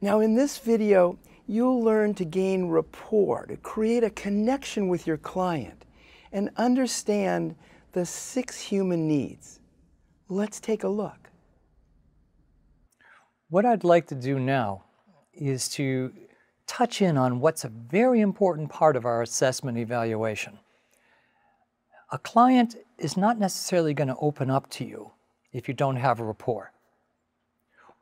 Now in this video, you'll learn to gain rapport, to create a connection with your client, and understand the 6 human needs. Let's take a look. What I'd like to do now is to touch in on what's a very important part of our assessment evaluation. A client is not necessarily going to open up to you if you don't have a rapport.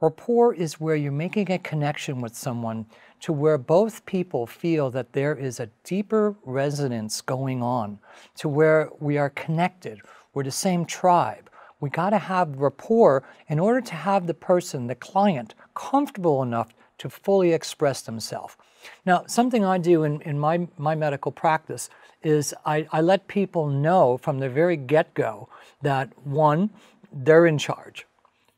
Rapport is where you're making a connection with someone to where both people feel that there is a deeper resonance going on, to where we are connected, we're the same tribe. We got to have rapport in order to have the person, the client, comfortable enough to fully express themselves. Now, something I do in my medical practice is I let people know from the very get-go that, one, they're in charge.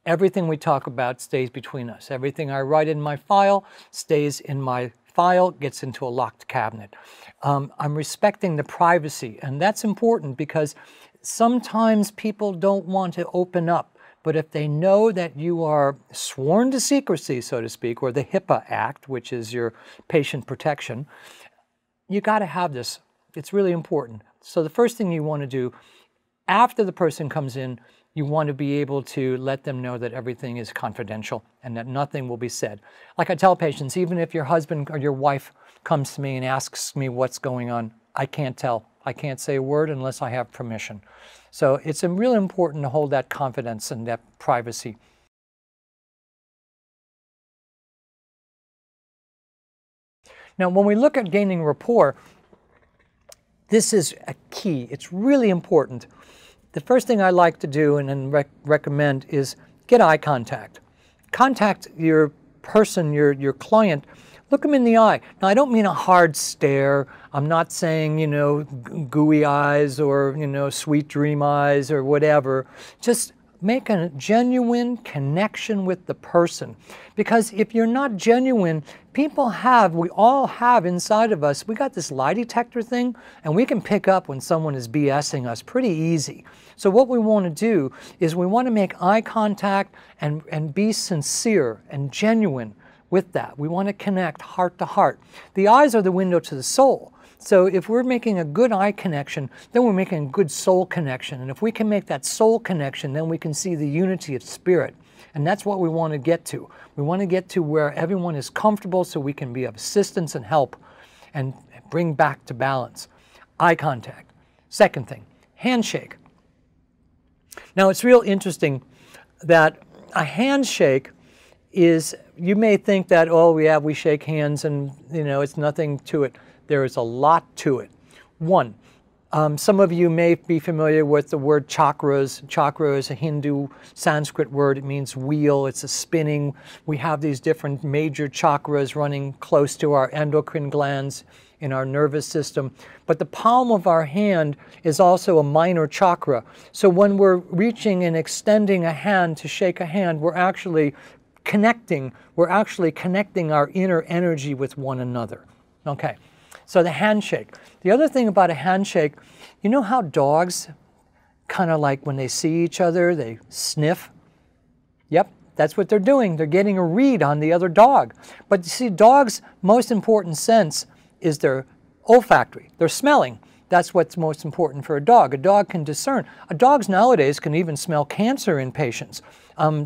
Everything we talk about stays between us. Everything I write in my file stays in my file, gets into a locked cabinet. I'm respecting the privacy, and that's important because sometimes people don't want to open up, but if they know that you are sworn to secrecy, so to speak, or the HIPAA Act, which is your patient protection, you got to have this. It's really important. So the first thing you want to do after the person comes in, you want to be able to let them know that everything is confidential and that nothing will be said. Like I tell patients, even if your husband or your wife comes to me and asks me what's going on, I can't tell. I can't say a word unless I have permission. So it's really important to hold that confidence and that privacy. Now, when we look at gaining rapport, this is a key. It's really important. The first thing I like to do and then recommend is get eye contact. Contact your person, your client. Look them in the eye. Now, I don't mean a hard stare. I'm not saying, gooey eyes or, sweet dream eyes or whatever. Just make a genuine connection with the person. Because if you're not genuine, we all have inside of us, we got this lie detector thing, and we can pick up when someone is BSing us pretty easy. So what we want to do is we want to make eye contact and be sincere and genuine with that. We want to connect heart to heart. The eyes are the window to the soul. So if we're making a good eye connection, then we're making a good soul connection. And if we can make that soul connection, then we can see the unity of spirit. And that's what we want to get to. We want to get to where everyone is comfortable so we can be of assistance and help and bring back to balance. Eye contact. Second thing, handshake. Now, it's real interesting that a handshake is, you may think that, oh, yeah, we shake hands and, it's nothing to it. There is a lot to it. One, some of you may be familiar with the word chakras. Chakra is a Hindu Sanskrit word. It means wheel. It's a spinning. We have these different major chakras running close to our endocrine glands in our nervous system. But the palm of our hand is also a minor chakra. So when we're reaching and extending a hand to shake a hand, we're actually connecting our inner energy with one another. Okay, so the handshake. The other thing about a handshake, you know how dogs kind of like when they see each other, they sniff? Yep, that's what they're doing. They're getting a read on the other dog. But you see, dogs' most important sense is their olfactory. They're smelling. That's what's most important for a dog. A dog can discern. Dogs nowadays can even smell cancer in patients.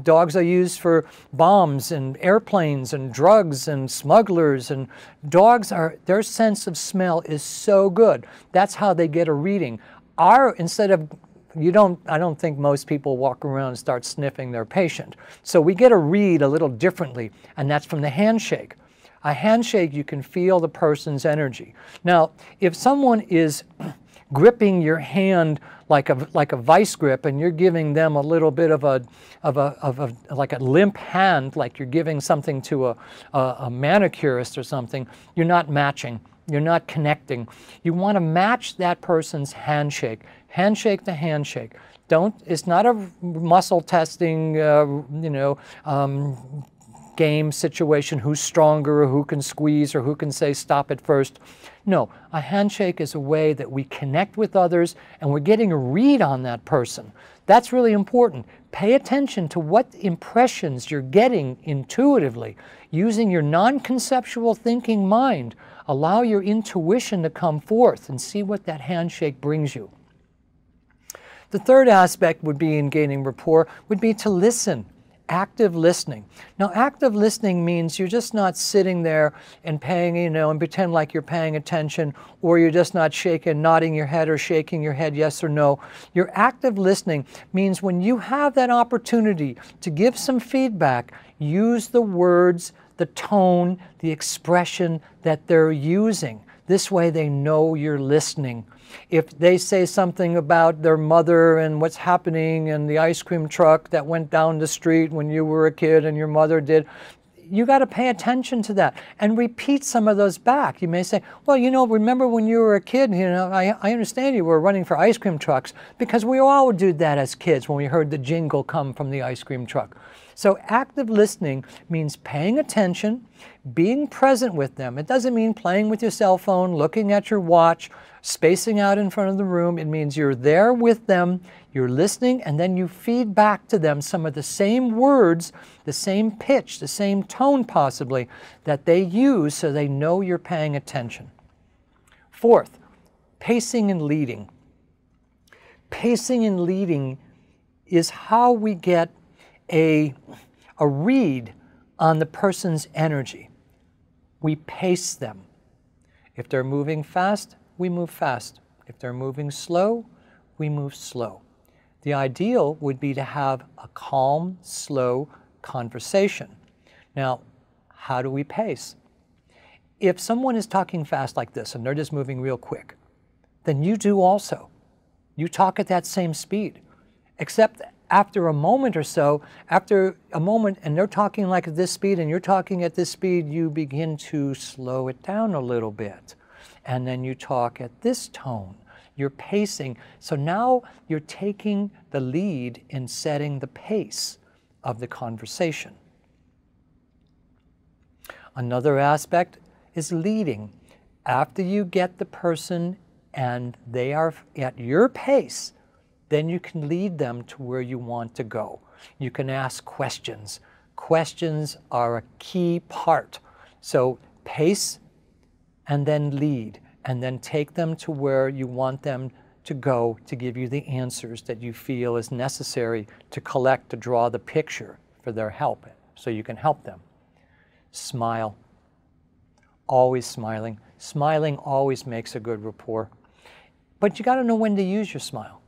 Dogs are used for bombs and airplanes and drugs and smugglers, and their sense of smell is so good. That's how they get a reading. I don't think most people walk around and start sniffing their patient. So we get a read a little differently, and that's from the handshake. A handshake, you can feel the person's energy. Now, if someone is gripping your hand like a vice grip, and you're giving them a little bit of like a limp hand, like you're giving something to a manicurist or something, you're not matching. You're not connecting. You want to match that person's handshake. Handshake to handshake. It's not a muscle testing, game situation, who's stronger or who can squeeze or who can say stop it first. No, a handshake is a way that we connect with others and we're getting a read on that person. That's really important. Pay attention to what impressions you're getting intuitively. Using your non-conceptual thinking mind, allow your intuition to come forth and see what that handshake brings you. The third aspect would be in gaining rapport, would be to listen. Active listening. Now, active listening means you're just not sitting there and paying, and pretend like you're paying attention, or you're just not nodding your head or shaking your head yes or no. Your active listening means when you have that opportunity to give some feedback, use the words, the tone, the expression that they're using. This way they know you're listening. If they say something about their mother and what's happening and the ice cream truck that went down the street when you were a kid and your mother did, you got to pay attention to that and repeat some of those back. You may say, well, remember when you were a kid, I understand you were running for ice cream trucks because we all did that as kids when we heard the jingle come from the ice cream truck. So active listening means paying attention, being present with them. It doesn't mean playing with your cell phone, looking at your watch, spacing out in front of the room. It means you're there with them, you're listening, and then you feed back to them some of the same words, the same pitch, the same tone possibly, that they use so they know you're paying attention. Fourth, pacing and leading. Pacing and leading is how we get a read on the person's energy. We pace them. If they're moving fast, we move fast. If they're moving slow, we move slow. The ideal would be to have a calm, slow conversation. Now, how do we pace? If someone is talking fast like this and they're just moving real quick, then you do also. You talk at that same speed, except after a moment or so, after a moment and they're talking like at this speed and you're talking at this speed, you begin to slow it down a little bit. And then you talk at this tone. You're pacing. So now you're taking the lead in setting the pace of the conversation. Another aspect is leading. After you get the person and they are at your pace, then you can lead them to where you want to go. You can ask questions. Questions are a key part. So pace and then lead, and then take them to where you want them to go to give you the answers that you feel is necessary to collect, to draw the picture for their help, so you can help them. Smile. Always smiling. Smiling always makes a good rapport. But you got to know when to use your smile.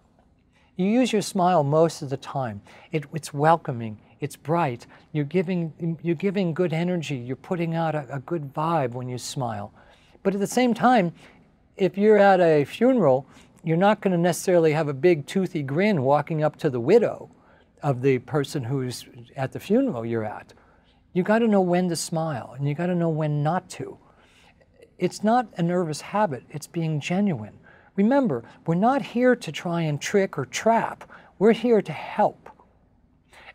You use your smile most of the time. It's welcoming, it's bright, you're giving good energy, you're putting out a good vibe when you smile. But at the same time, if you're at a funeral, you're not going to necessarily have a big toothy grin walking up to the widow of the person who's at the funeral you're at. You got to know when to smile, and you got to know when not to. It's not a nervous habit, it's being genuine. Remember, we're not here to try and trick or trap. We're here to help.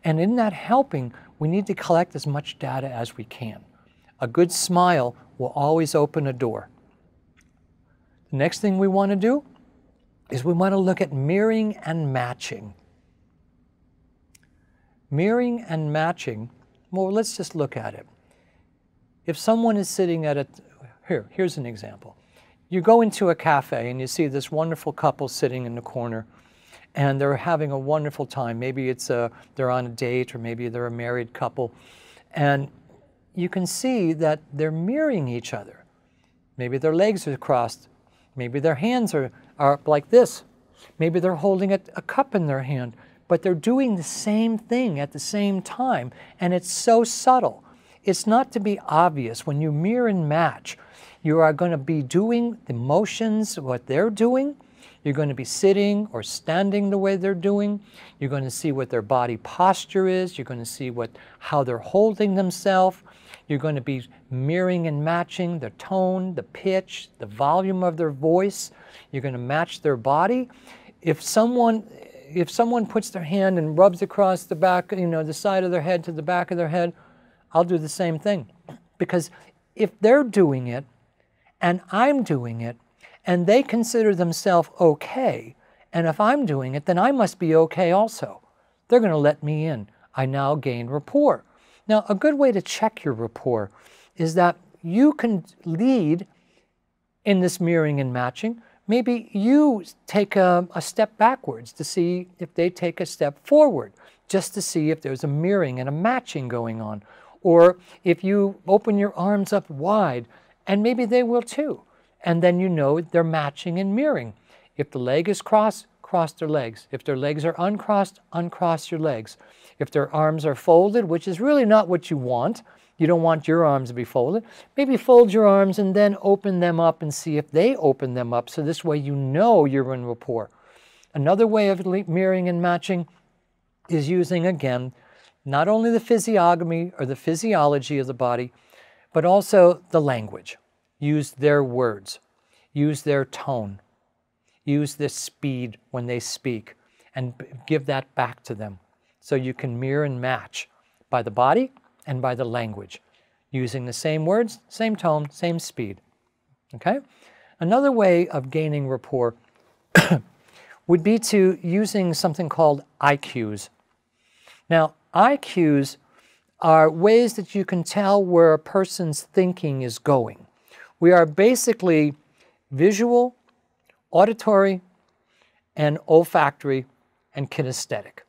And in that helping, we need to collect as much data as we can. A good smile will always open a door. The next thing we want to do is we want to look at mirroring and matching. Mirroring and matching, well, let's just look at it. If someone is sitting at here's an example. You go into a cafe and you see this wonderful couple sitting in the corner and they're having a wonderful time. Maybe they're on a date, or maybe they're a married couple. And you can see that they're mirroring each other. Maybe their legs are crossed. Maybe their hands are like this. Maybe they're holding a cup in their hand. But they're doing the same thing at the same time. And it's so subtle. It's not to be obvious. When you mirror and match, you are going to be doing the motions, what they're doing. You're going to be sitting or standing the way they're doing. You're going to see what their body posture is. You're going to see how they're holding themselves. You're going to be mirroring and matching the tone, the pitch, the volume of their voice. You're going to match their body. If someone puts their hand and rubs across the back, the side of their head to the back of their head, I'll do the same thing. Because if they're doing it and I'm doing it and they consider themselves okay, and if I'm doing it, then I must be okay also. They're going to let me in. I now gain rapport. Now, a good way to check your rapport is that you can lead in this mirroring and matching. Maybe you take a step backwards to see if they take a step forward, just to see if there's a mirroring and a matching going on. Or if you open your arms up wide, and maybe they will too. And then you know they're matching and mirroring. If the leg is crossed, cross their legs. If their legs are uncrossed, uncross your legs. If their arms are folded, which is really not what you want, you don't want your arms to be folded, maybe fold your arms and then open them up and see if they open them up, so this way you know you're in rapport. Another way of mirroring and matching is using, again, not only the physiognomy or the physiology of the body, but also the language. Use their words. Use their tone. Use the speed when they speak, and give that back to them. So you can mirror and match by the body and by the language, using the same words, same tone, same speed. Okay? Another way of gaining rapport would be to using something called IQs. Now, IQs are ways that you can tell where a person's thinking is going. We are basically visual, auditory, and olfactory, and kinesthetic.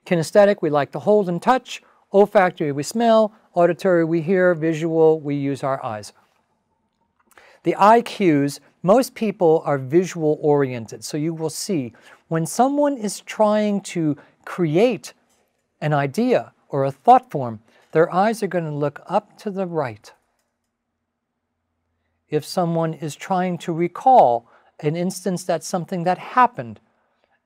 Kinesthetic, we like to hold and touch. Olfactory, we smell. Auditory, we hear. Visual, we use our eyes. The IQs, most people are visual oriented. So you will see when someone is trying to create an idea or a thought form, their eyes are going to look up to the right. If someone is trying to recall an instance that's something that happened,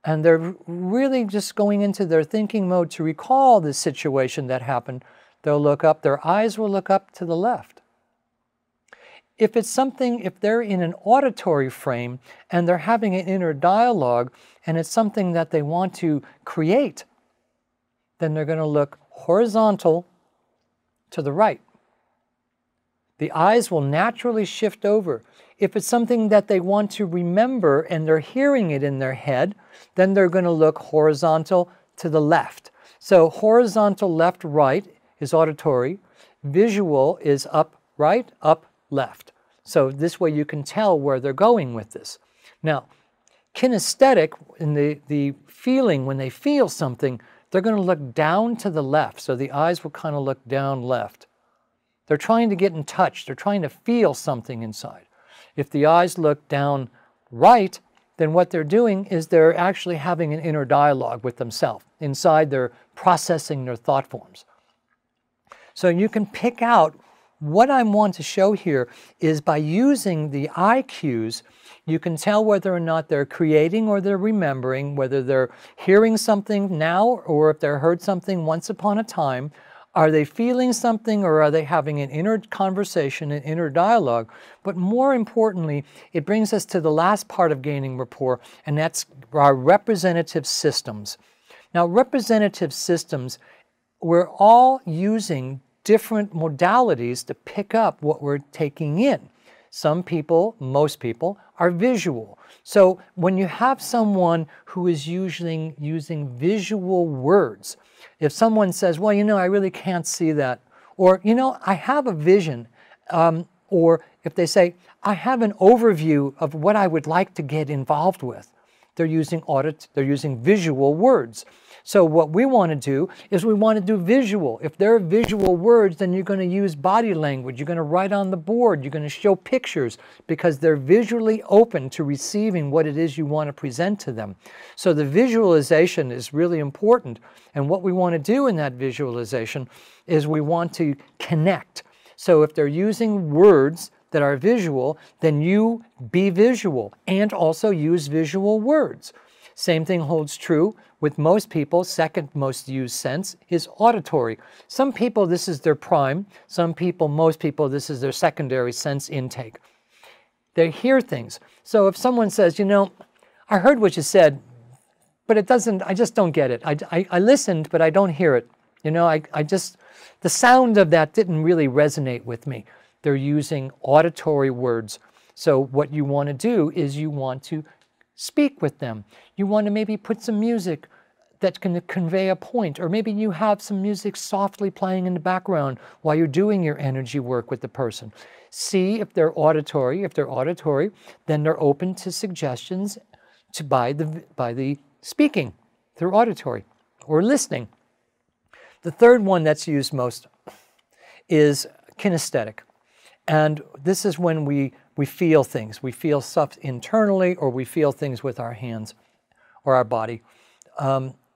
and they're really just going into their thinking mode to recall the situation that happened, they'll look up, their eyes will look up to the left. If it's something, if they're in an auditory frame and they're having an inner dialogue and it's something that they want to create, then they're going to look horizontal to the right. The eyes will naturally shift over. If it's something that they want to remember and they're hearing it in their head, then they're going to look horizontal to the left. So horizontal left, right is auditory. Visual is up, right, up, left. So this way you can tell where they're going with this. Now, kinesthetic, in the feeling, when they feel something, they're going to look down to the left. So the eyes will kind of look down left. They're trying to get in touch. They're trying to feel something inside. If the eyes look down right, then what they're doing is they're actually having an inner dialogue with themselves. Inside, they're processing their thought forms. So you can pick out what I want to show here is by using the IQs, you can tell whether or not they're creating or they're remembering, whether they're hearing something now or if they heard something once upon a time. Are they feeling something, or are they having an inner conversation, an inner dialogue? But more importantly, it brings us to the last part of gaining rapport, and that's our representative systems. Now, representative systems, we're all using different modalities to pick up what we're taking in. Some people, most people, are visual. So when you have someone who is using visual words, if someone says, well, you know, I really can't see that, or, you know, I have a vision, or if they say, I have an overview of what I would like to get involved with, they're using visual words. So what we want to do is we want to do visual. If there are visual words, then you're going to use body language. You're going to write on the board. You're going to show pictures because they're visually open to receiving what it is you want to present to them. So the visualization is really important. And what we want to do in that visualization is we want to connect. So if they're using words that are visual, then you be visual and also use visual words. Same thing holds true with most people. Second most used sense is auditory. Some people, this is their prime. Some people, most people, this is their secondary sense intake. They hear things. So if someone says, you know, I heard what you said, but it doesn't, I just don't get it. I listened, but I don't hear it. You know, the sound of that didn't really resonate with me. They're using auditory words. So what you want to do is you want to speak with them. You want to maybe put some music that can convey a point, or maybe you have some music softly playing in the background while you're doing your energy work with the person. See if they're auditory. If they're auditory, then they're open to suggestions by the speaking through auditory or listening. The third one that's used most is kinesthetic. And this is when we feel things. We feel stuff internally, or we feel things with our hands or our body.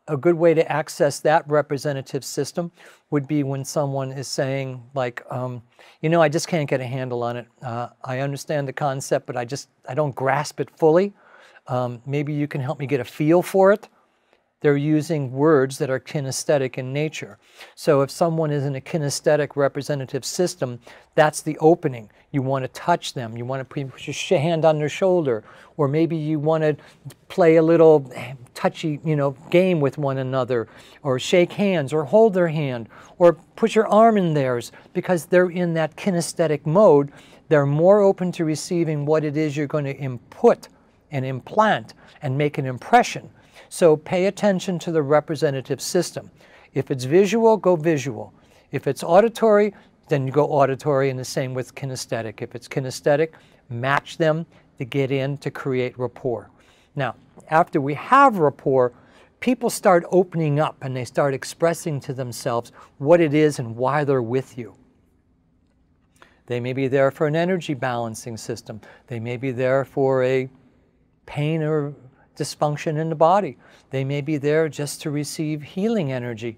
A good way to access that representative system would be when someone is saying, like, you know, I just can't get a handle on it. I understand the concept, but I don't grasp it fully. Maybe you can help me get a feel for it. They're using words that are kinesthetic in nature. So if someone is in a kinesthetic representative system, that's the opening. You want to touch them. You want to put your hand on their shoulder. Or maybe you want to play a little touchy, you know, game with one another. Or shake hands, or hold their hand. Or put your arm in theirs. Because they're in that kinesthetic mode, they're more open to receiving what it is you're going to input and implant and make an impression. So pay attention to the representative system. If it's visual, go visual. If it's auditory, then you go auditory, and the same with kinesthetic. If it's kinesthetic, match them to get in to create rapport. Now, after we have rapport, people start opening up and they start expressing to themselves what it is and why they're with you. They may be there for an energy balancing system. They may be there for a pain or dysfunction in the body. They may be there just to receive healing energy,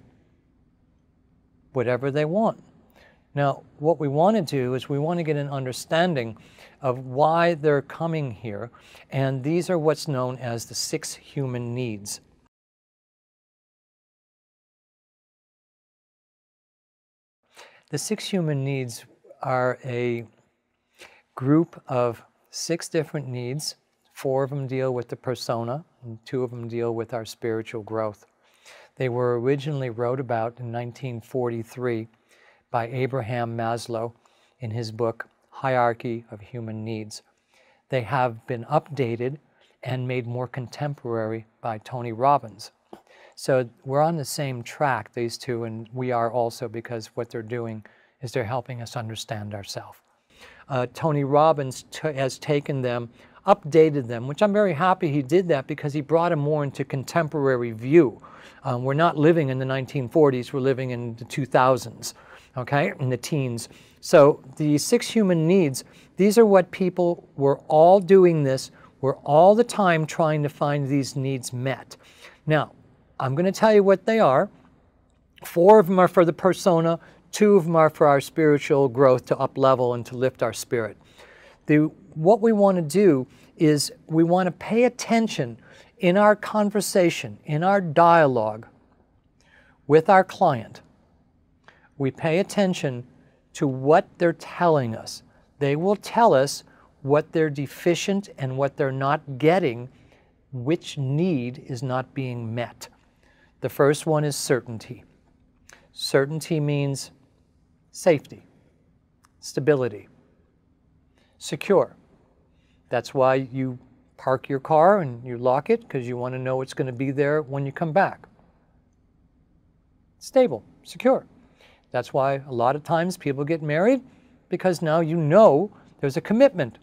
whatever they want. Now, what we want to do is we want to get an understanding of why they're coming here, and these are what's known as the 6 human needs. The 6 human needs are a group of 6 different needs. 4 of them deal with the persona, and 2 of them deal with our spiritual growth. They were originally wrote about in 1943 by Abraham Maslow in his book, Hierarchy of Human Needs. They have been updated and made more contemporary by Tony Robbins. So we're on the same track, these two, and we are also, because what they're doing is they're helping us understand ourselves. Tony Robbins has taken them, updated them, which I'm very happy he did that, because he brought them more into contemporary view. We're not living in the 1940s, we're living in the 2000s, okay, in the teens. So the 6 human needs, these are what people, we're all doing this, we're all the time trying to find these needs met. Now, I'm going to tell you what they are. 4 of them are for the persona, 2 of them are for our spiritual growth, to up-level and to lift our spirit. What we want to do is we want to pay attention in our conversation, in our dialogue with our client. We pay attention to what they're telling us. They will tell us what they're deficient and what they're not getting, which need is not being met. The first one is certainty. Certainty means safety, stability, secure. That's why you park your car and you lock it, because you want to know it's going to be there when you come back. Stable, secure. That's why a lot of times people get married, because now you know there's a commitment.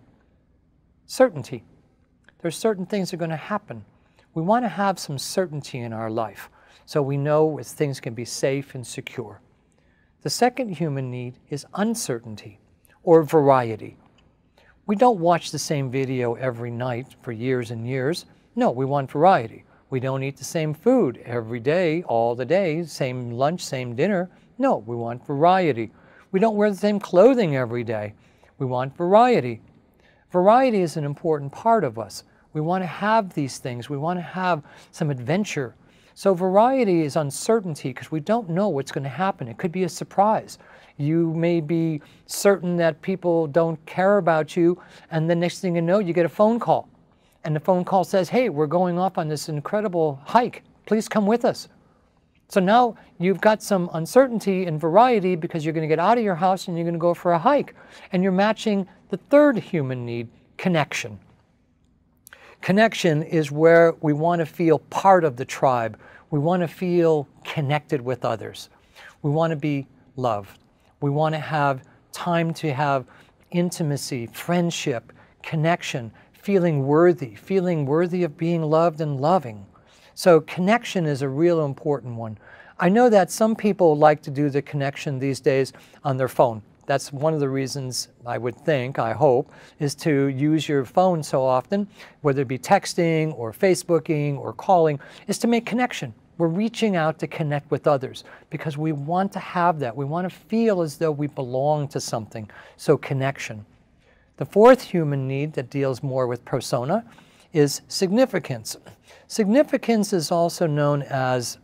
Certainty. There's certain things that are going to happen. We want to have some certainty in our life, so we know things can be safe and secure. The second human need is uncertainty, or variety. We don't watch the same video every night for years and years. No, we want variety. We don't eat the same food every day, all the day, same lunch, same dinner. No, we want variety. We don't wear the same clothing every day. We want variety. Variety is an important part of us. We want to have these things. We want to have some adventure. So variety is uncertainty, because we don't know what's going to happen. It could be a surprise. You may be certain that people don't care about you, and the next thing you know, you get a phone call. And the phone call says, hey, we're going off on this incredible hike. Please come with us. So now you've got some uncertainty and variety because you're going to get out of your house and you're going to go for a hike. And you're matching the third human need, connection. Connection is where we want to feel part of the tribe. We want to feel connected with others. We want to be loved. We want to have time to have intimacy, friendship, connection, feeling worthy of being loved and loving. So connection is a real important one. I know that some people like to do the connection these days on their phone. That's one of the reasons, I would think, I hope, is to use your phone so often, whether it be texting or Facebooking or calling, is to make connection. We're reaching out to connect with others because we want to have that. We want to feel as though we belong to something. So connection. The fourth human need that deals more with persona is significance. Significance is also known as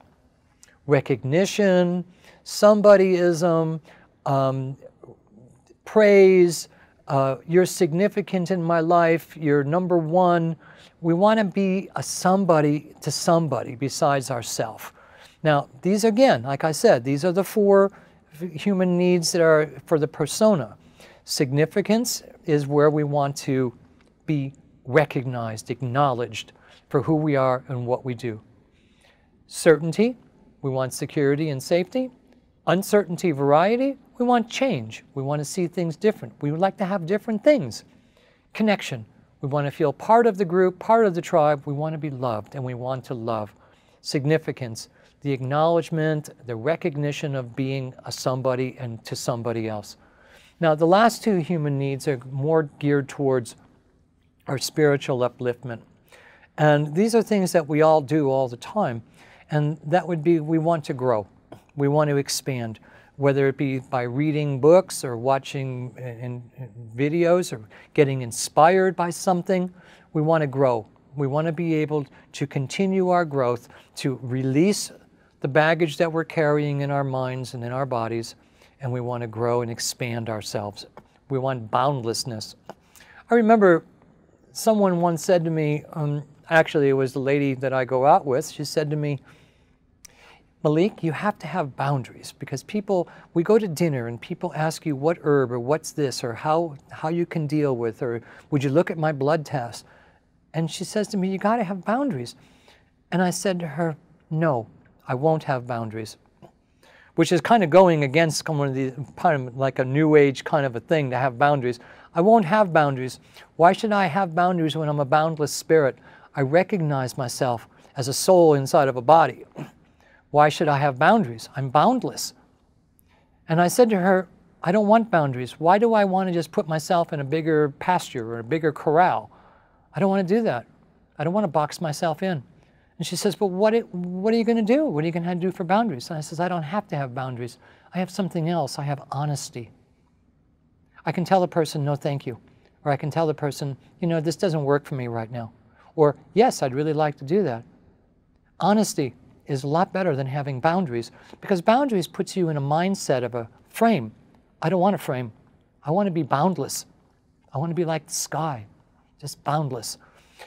recognition, somebodyism, praise, you're significant in my life, you're number one. We want to be a somebody to somebody besides ourselves. Now, these again, like I said, these are the four human needs that are for the persona. Significance is where we want to be recognized, acknowledged for who we are and what we do. Certainty, we want security and safety. Uncertainty, variety, we want change. We want to see things different. We would like to have different things. Connection, we want to feel part of the group, part of the tribe. We want to be loved and we want to love. Significance, the acknowledgement, the recognition of being a somebody and to somebody else. Now, the last two human needs are more geared towards our spiritual upliftment. And these are things that we all do all the time. And that would be, we want to grow. We want to expand, whether it be by reading books or watching in videos or getting inspired by something. We want to grow. We want to be able to continue our growth, to release the baggage that we're carrying in our minds and in our bodies, and we want to grow and expand ourselves. We want boundlessness. I remember someone once said to me, actually it was the lady that I go out with, she said to me, Malik, you have to have boundaries because we go to dinner and people ask you what herb or what's this or how you can deal with, or would you look at my blood test? And she says to me, you got to have boundaries. And I said to her, no, I won't have boundaries, which is kind of going against one of the, kind of like a new age kind of a thing to have boundaries. I won't have boundaries. Why should I have boundaries when I'm a boundless spirit? I recognize myself as a soul inside of a body. Why should I have boundaries? I'm boundless. And I said to her, I don't want boundaries. Why do I want to just put myself in a bigger pasture or a bigger corral? I don't want to do that. I don't want to box myself in. And she says, but what are you going to do? What are you going to do for boundaries? And I says, I don't have to have boundaries. I have something else. I have honesty. I can tell a person, no, thank you. Or I can tell the person, this doesn't work for me right now. Or, yes, I'd really like to do that. Honesty is a lot better than having boundaries, because boundaries puts you in a mindset of a frame. I don't want a frame. I want to be boundless. I want to be like the sky, just boundless.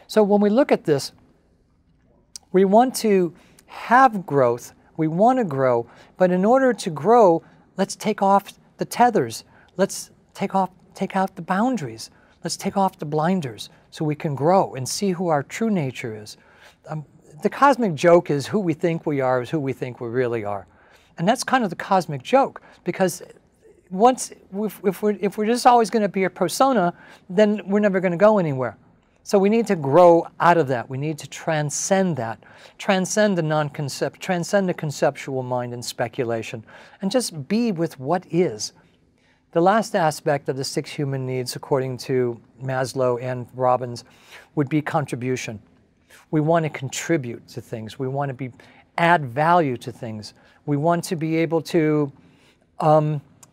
So when we look at this, we want to have growth. We want to grow, but in order to grow, let's take off the tethers. Let's take out the boundaries. Let's take off the blinders so we can grow and see who our true nature is. The cosmic joke is who we think we are is who we think we really are. And that's kind of the cosmic joke, because if we're just always going to be a persona, then we're never going to go anywhere. So we need to grow out of that. We need to transcend that. Transcend the conceptual mind and speculation, and just be with what is. The last aspect of the 6 human needs, according to Maslow and Robbins, would be contribution. We want to contribute to things. We want to add value to things. We want to be able to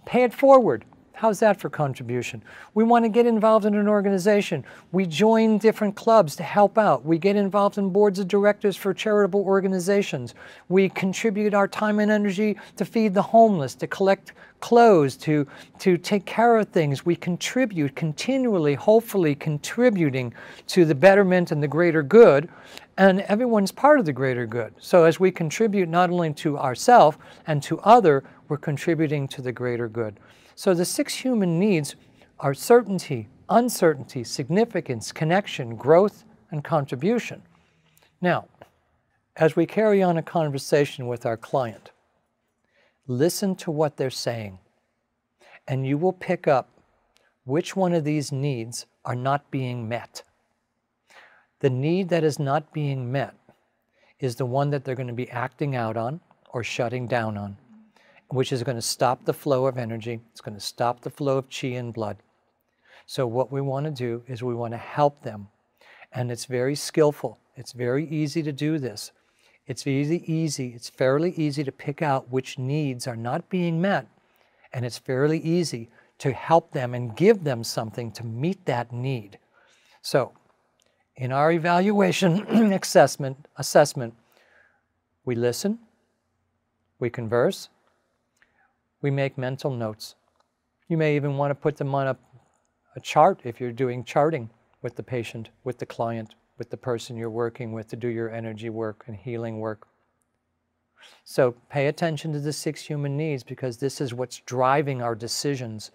pay it forward. How's that for contribution? We want to get involved in an organization. We join different clubs to help out. We get involved in boards of directors for charitable organizations. We contribute our time and energy to feed the homeless, to collect clothes, to take care of things. We contribute continually, hopefully contributing to the betterment and the greater good. And everyone's part of the greater good. So as we contribute not only to ourselves and to other, we're contributing to the greater good. So the 6 human needs are certainty, uncertainty, significance, connection, growth, and contribution. Now, as we carry on a conversation with our client, listen to what they're saying, and you will pick up which one of these needs are not being met. The need that is not being met is the one that they're going to be acting out on or shutting down on, which is going to stop the flow of energy. It's going to stop the flow of chi and blood. So what we want to do is we want to help them. And it's very skillful. It's very easy to do this. It's it's fairly easy to pick out which needs are not being met. And it's fairly easy to help them and give them something to meet that need. So in our evaluation assessment, we listen, we converse, we make mental notes. You may even want to put them on a chart if you're doing charting with the patient, with the client, with the person you're working with to do your energy work and healing work. So pay attention to the 6 human needs, because this is what's driving our decisions.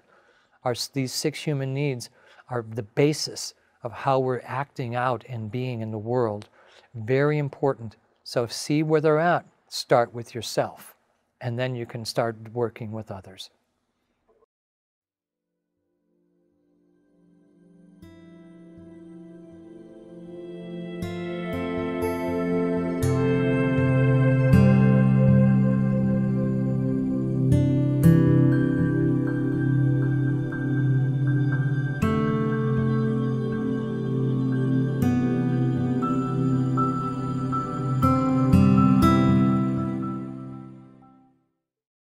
These 6 human needs are the basis of how we're acting out and being in the world. Very important. So see where they're at. Start with yourself, and then you can start working with others.